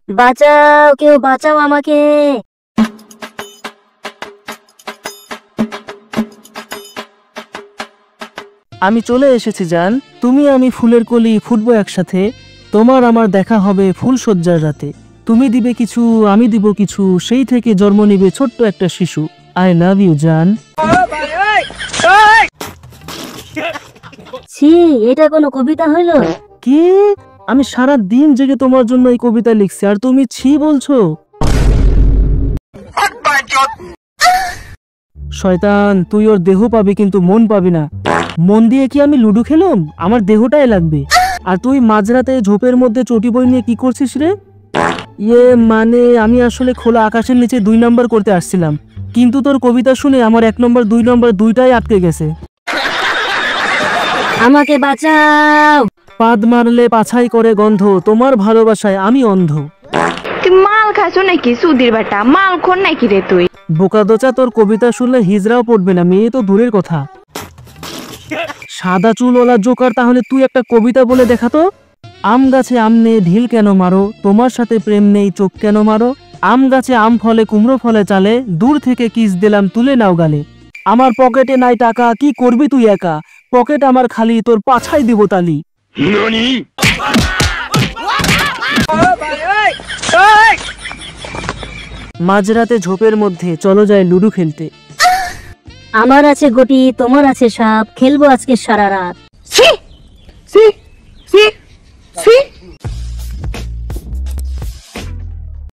বাঁচাও, কেউ বাঁচাও আমাকে। আমি চলে এসেছি জান। তুমি আমি ফুলের কলি ফুটবো একসাথে। তোমার আমার দেখা হবে ফুলসজ্জার রাতে। তুমি দিবে কিছু, আমি দিব কিছু, সেই থেকে জন্ম নিবে ছোট্ট একটা শিশু। আই লাভ ইউ জান। ছি, এটা কোনো কবিতা হইলো? কি? আমি সারা দিন জেগে তোমার জন্য এই কবিতা লিখছি আর তুমি ছি বলছো? শয়তান, তুই ওর দেহ পাবি কিন্তু মন পাবি না। মন দিয়ে কি আমি লুডো খেলুম? আমার দেহটাই লাগবে। আর তুই মাঝরাতে ঝোপের মধ্যে চটি বই নিয়ে কি করছিস রে? মানে আমি আসলে খোলা আকাশের নিচে 2 নম্বর করতে আসছিলাম, কিন্তু তোর কবিতা শুনে আমার 1 নম্বর 2 নম্বর দুইটাই আটকে গেছে। আমাকে বাঁচাও। পাদ মারলে পাছাই করে গন্ধ, তোমার ভালোবাসায় আমি অন্ধ। তুই মাল খাসো নাকি সুধীর বেটা? মাল খোর নাকি রে তুই? বোকাদোচা, তোর কবিতা শুনলে হিজড়াও পড়বে না, মেয়ে তো দূরের কথা। সাদা চুলওয়ালা জোকার, তাহলে তুই একটা কবিতা বলে দেখা তো। আম গাছে আম নেই ঢিল কেন মারো, তোমার সাথে প্রেম নেই চোখ কেন মারো। আম গাছে আম ফলে কুমড়ো ফলে চালে, দূর থেকে কিস দিলাম তুলে নাও গালে। আমার পকেটে নাই টাকা, কি করবি তুই একা, পকেট আমার খালি, তোর পাছাই দিব তালি। মাঝরাতে ঝোপের মধ্যে চলো যায় লুডো খেলতে। আমার আছে গটি, তোমার আছে সাপ, খেলবো আজকে সারা রাত। C C C C